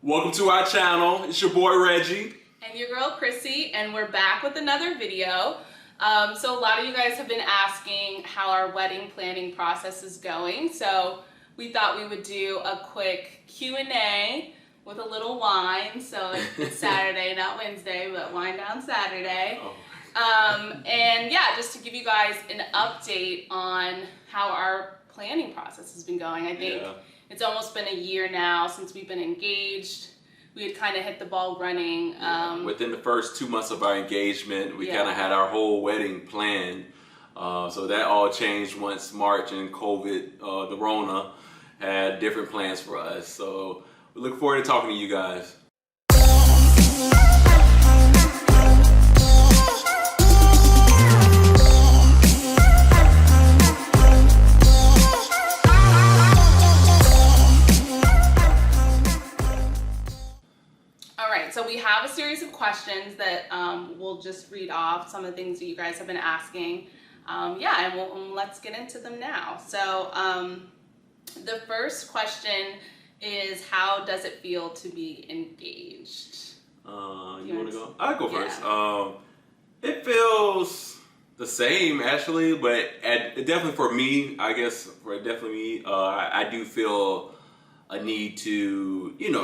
Welcome to our channel. It's your boy Reggie. And your girl Krissy, and we're back with another video. So a lot of you guys have been asking how our wedding planning process is going. So we thought we would do a quick Q&A with a little wine. So it's Saturday, not Wednesday, but wine down Saturday. And yeah, just to give you guys an update on how our planning process has been going. I think it's almost been a year now since we've been engaged. We had kind of hit the ball running. Within the first 2 months of our engagement, we kind of had our whole wedding planned. So that all changed once March and COVID, the Rona, had different plans for us. So we look forward to talking to you guys. So we have a series of questions that we'll just read off, some of the things that you guys have been asking. And let's get into them now. So the first question is, how does it feel to be engaged? You want to go? I'll go first. It feels the same, actually, but definitely for me, I guess, I do feel a need to,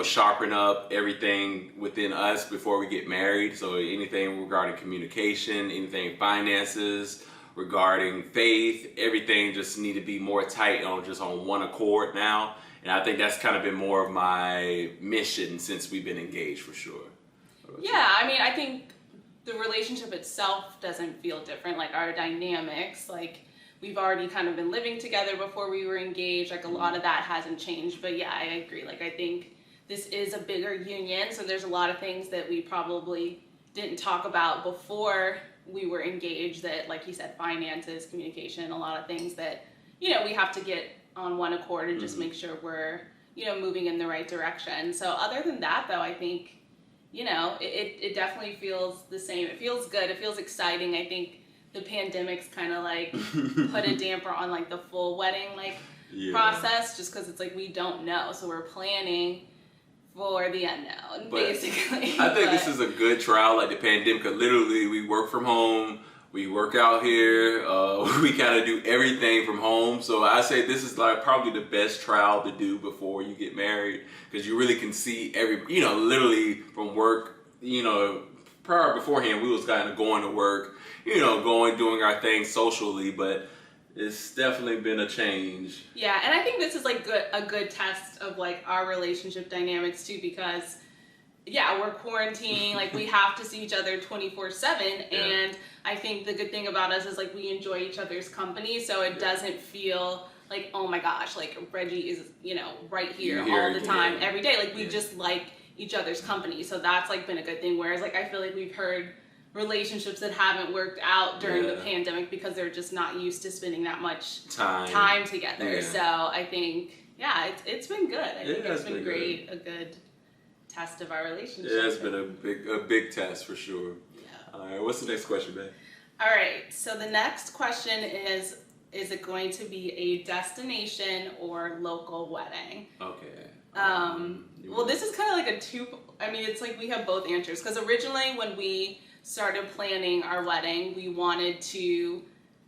sharpen up everything within us before we get married. So anything regarding communication, anything finances, regarding faith, everything just need to be more tight on one accord now. And I think that's kind of been more of my mission since we've been engaged, for sure. Yeah, I mean, I think the relationship itself doesn't feel different. Like our dynamics, we've already kind of been living together before we were engaged. A lot of that hasn't changed. But yeah, I agree. I think this is a bigger union. So there's a lot of things that we probably didn't talk about before we were engaged that, like you said, finances, communication, a lot of things that, we have to get on one accord and just make sure we're, moving in the right direction. So other than that, though, I think, it definitely feels the same. It feels good. It feels exciting. I think the pandemic's kind of put a damper on the full wedding process, just because it's we don't know, so we're planning for the unknown, basically. I think this is a good trial, the pandemic, because literally we work from home, we work out here, we kind of do everything from home. So I say this is probably the best trial to do before you get married, because you really can see literally from work, beforehand we was kind of going to work, doing our thing socially, but it's definitely been a change. Yeah, and I think this is a good test of our relationship dynamics too, because we're quarantining, we have to see each other 24/7, and I think the good thing about us is we enjoy each other's company, so it doesn't feel oh my gosh, Reggie is right here all the time, every day. We just like each other's company, so that's been a good thing. Whereas I feel we've heard relationships that haven't worked out during the pandemic because they're just not used to spending that much time together. So I think it's been good. I think it's been great, a good test of our relationship. Yeah, it's been a big test for sure. All right, what's the next question, babe? All right, so the next question is it going to be a destination or local wedding? Okay. Well, this is kind of it's we have both answers, because originally when we started planning our wedding, we wanted to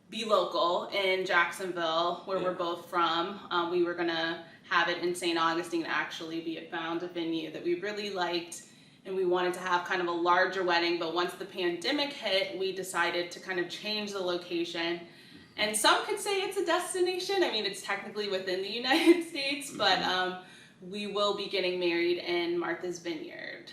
be local in Jacksonville, where we're both from. We were gonna have it in St. Augustine, actually. We had found a venue that we really liked, and we wanted to have kind of a larger wedding. But once the pandemic hit, we decided to kind of change the location. And some could say it's a destination. I mean, it's technically within the United States, but we will be getting married in Martha's Vineyard.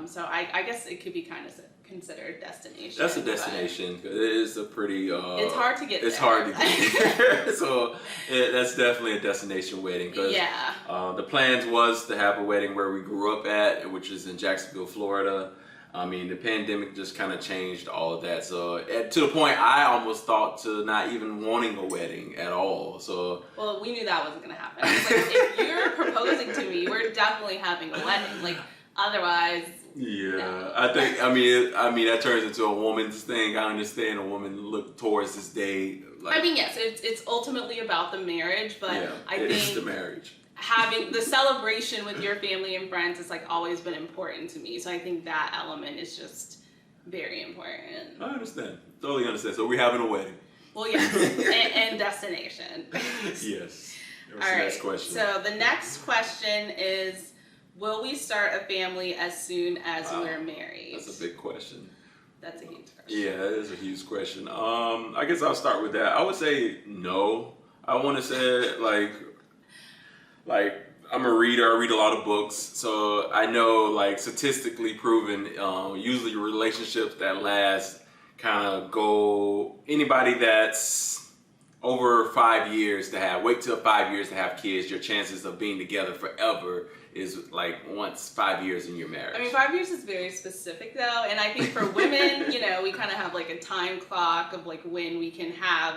So I guess it could be kind of considered destination. That's a destination, because it is a pretty it's hard to get there. It's hard to get there. So that's definitely a destination wedding, because the plans was to have a wedding where we grew up at, which is in Jacksonville, Florida. I mean, the pandemic just kind of changed all of that, so to the point I almost thought to not even wanting a wedding at all. So well, we knew that wasn't going to happen. If you're proposing to me, we're definitely having a wedding. Otherwise, no. I mean that turns into a woman's thing. I understand a woman look towards this day. Yes, it's ultimately about the marriage, but I think it's the marriage. having the celebration with your family and friends has like always been important to me. So I think that element is just very important. I understand. Totally understand. So we're having a wedding. Well, yes, and destination. Yes. All right. Next question. So the next question is, will we start a family as soon as we're married? That's a big question. That's a huge question. Yeah, that is a huge question. I guess I'll start with that. I would say no. I want to say like I'm a reader. I read a lot of books, so I know like statistically proven. Usually relationships that last kind of go anybody that's over 5 years to have. Wait till 5 years to have kids. Your chances of being together forever is like once 5 years in your marriage. I mean, 5 years is very specific though, and I think for women, you know, we kind of have like a time clock of like when we can have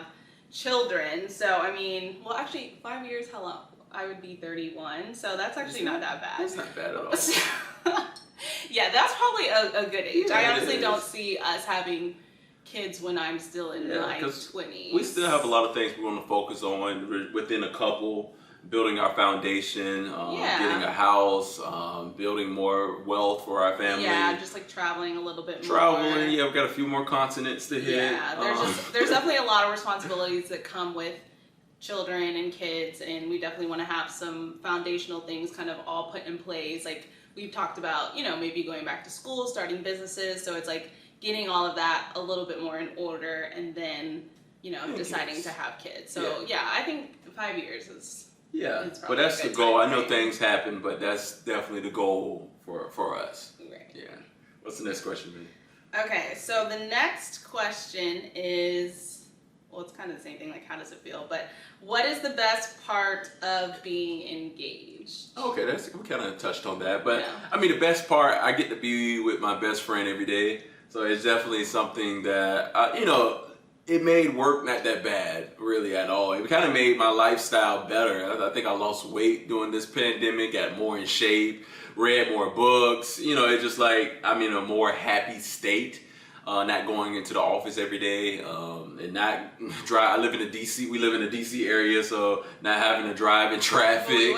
children. So I mean, well, actually, 5 years. How long? I would be 31, so that's actually not that bad. That's not bad at all. Yeah, that's probably a good age. Yeah, I honestly don't see us having kids when I'm still in my 20s. We still have a lot of things we want to focus on within a couple. Building our foundation, getting a house, building more wealth for our family. Yeah, just like traveling a little bit more. Traveling, yeah, we've got a few more continents to hit. Yeah, there's definitely a lot of responsibilities that come with children and kids, and we definitely want to have some foundational things kind of all put in place. Like we've talked about, you know, maybe going back to school, starting businesses. So it's like getting all of that a little bit more in order, and then, you know, deciding to have kids. So yeah, I think 5 years is. Yeah, but that's the goal. I know things happen, but that's definitely the goal for us. Right. Yeah. What's the next question, man? Okay, so the next question is, well, it's kind of the same thing, like how does it feel? But what is the best part of being engaged? Okay, we kind of touched on that, but I mean, the best part, I get to be with my best friend every day, so it's definitely something that you know. It made work not that bad, really, at all. It kind of made my lifestyle better. I think I lost weight during this pandemic, got more in shape, read more books. You know, it's just like I'm in a more happy state, not going into the office every day, and not drive. I live in the DC. We live in the DC area, so not having to drive in traffic.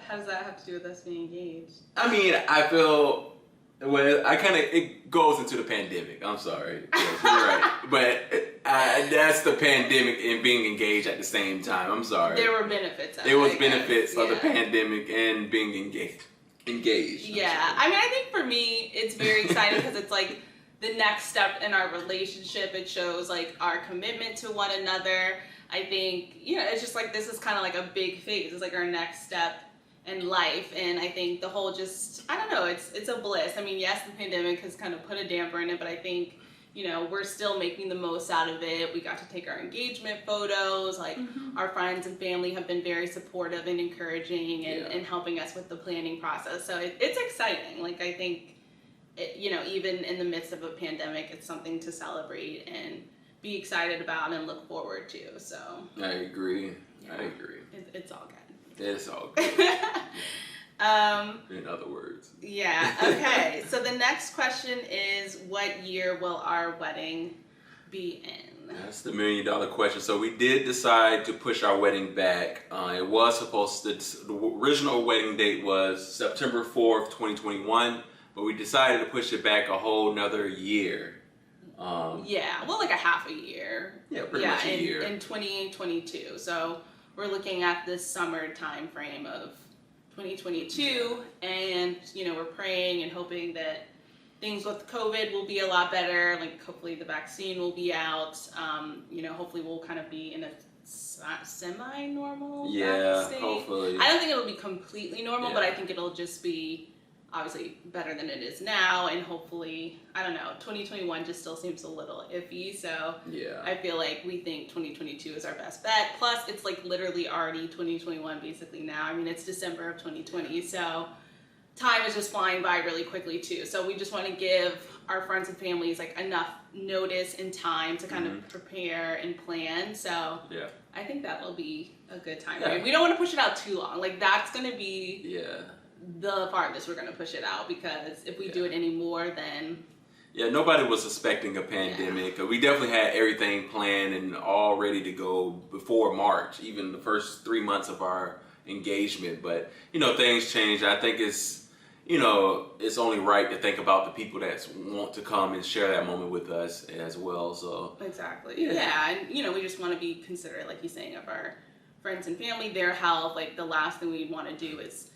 How does that have to do with us being engaged? I mean, I feel. Well, it goes into the pandemic. I'm sorry. Yes, you're right. But that's the pandemic and being engaged at the same time. I'm sorry. There were benefits. There was benefits of the pandemic and being engaged. Yeah. I mean, I think for me, it's very exciting because it's like the next step in our relationship. It shows like our commitment to one another. I think, you know, it's just like this is kind of like a big phase. It's like our next step in life, and I think the whole I don't know, it's a bliss. I mean, yes, the pandemic has kind of put a damper in it, but I think, you know, we're still making the most out of it. We got to take our engagement photos. Like our friends and family have been very supportive and encouraging and helping us with the planning process. So it's exciting. Like I think, you know, even in the midst of a pandemic, it's something to celebrate and be excited about and look forward to. So I agree. Yeah. I agree. It's all good. It's all good. In other words. Yeah, okay. So the next question is, what year will our wedding be in? That's the $1 million question. So we did decide to push our wedding back. It was supposed to, the original wedding date was September 4th, 2021, but we decided to push it back a whole nother year. Well, like a half a year. Yeah, pretty much a year. In 2022. So we're looking at this summer time frame of 2022, and you know, we're praying and hoping that things with COVID will be a lot better. Like hopefully the vaccine will be out. You know, hopefully we'll kind of be in a semi-normal state. Hopefully. I don't think it'll be completely normal, but I think it'll just be obviously better than it is now, and hopefully, I don't know, 2021 just still seems a little iffy, so I feel like we think 2022 is our best bet. Plus, it's like literally already 2021 basically now. I mean, it's December of 2020, so time is just flying by really quickly too. So we just want to give our friends and families like enough notice and time to kind of prepare and plan. So I think that'll be a good time. Right? We don't want to push it out too long. Like that's going to be the farthest we're going to push it out, because if we do it anymore, then nobody was expecting a pandemic. We definitely had everything planned and all ready to go before March. Even the first 3 months of our engagement. But things change. I think it's it's only right to think about the people that want to come and share that moment with us as well. So exactly, yeah, and we just want to be considerate, like you're saying, of our friends and family, their health. Like the last thing we want to do is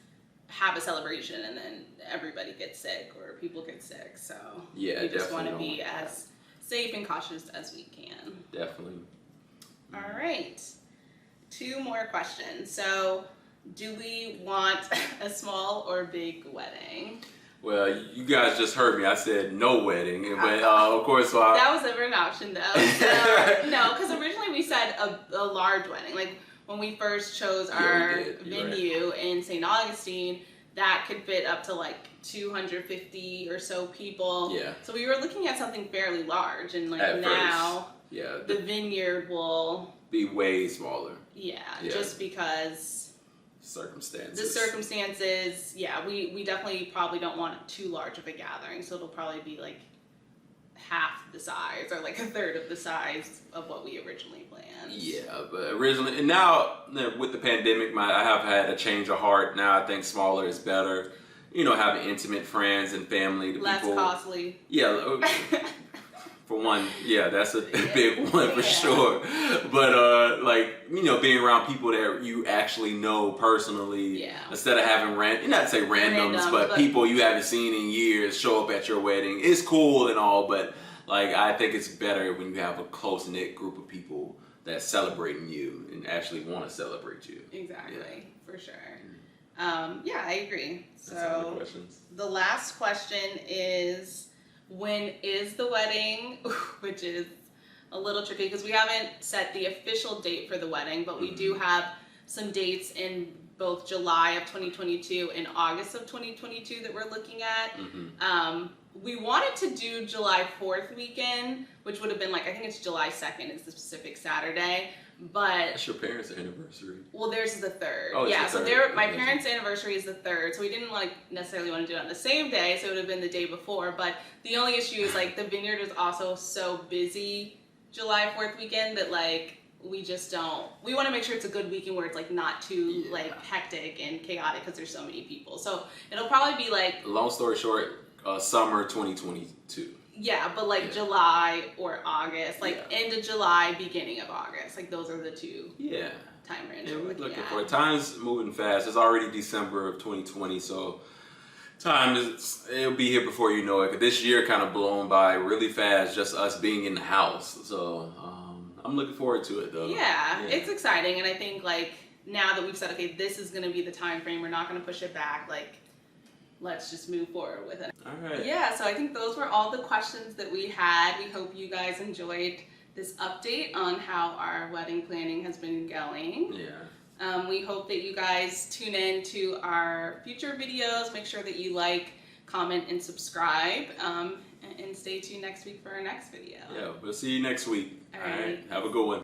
have a celebration and then everybody gets sick or people get sick. So yeah, we just want to be as safe and cautious as we can. Definitely. All right, 2 more questions. So, do we want a small or big wedding? Well, you guys just heard me. I said no wedding, but of course, that was never an option, though. So, no, because originally we said a large wedding. Like when we first chose our venue in St. Augustine, that could fit up to like 250 or so people. Yeah. So we were looking at something fairly large, and like at now, first, the vineyard will be way smaller. Yeah, just because. The circumstances, we definitely probably don't want too large of a gathering, so it'll probably be like half the size or like a third of the size of what we originally planned. Yeah, but originally, and now with the pandemic, I have had a change of heart. Now I think smaller is better. Having intimate friends and family. Less costly. Yeah. For one, that's a big one for sure. But being around people that you actually know personally, instead of having not to say randoms, but people you haven't seen in years show up at your wedding. It's cool and all, but I think it's better when you have a close knit group of people that's celebrating you and actually want to celebrate you. Exactly, for sure. I agree. So the last question is, when is the wedding? Which is a little tricky because we haven't set the official date for the wedding, but we do have some dates in both July of 2022 and August of 2022 that we're looking at. We wanted to do July 4th weekend, which would have been I think it's July 2nd is the specific Saturday. But that's your parents' anniversary. Well, theirs is the 3rd. Oh, yeah, so my parents' anniversary is the 3rd, so we didn't necessarily want to do it on the same day, so it would have been the day before. But the only issue is the vineyard is also so busy July 4th weekend that we just don't. We want to make sure it's a good weekend where it's not too hectic and chaotic because there's so many people. So it'll probably be long story short, summer 2022. Yeah, but July or August, end of July, beginning of August. Those are the 2 time range we're looking for. Time's moving fast. It's already December of 2020, so it'll be here before you know it. This year kind of blown by really fast, just us being in the house. So I'm looking forward to it, though. Yeah, it's exciting, and I think now that we've said, okay, this is going to be the time frame, we're not going to push it back. Let's just move forward with it. All right. Yeah, so I think those were all the questions that we had. We hope you guys enjoyed this update on how our wedding planning has been going. Yeah. We hope that you guys tune in to our future videos. Make sure that you comment, and subscribe. And stay tuned next week for our next video. Yeah, we'll see you next week. All right. Have a good one.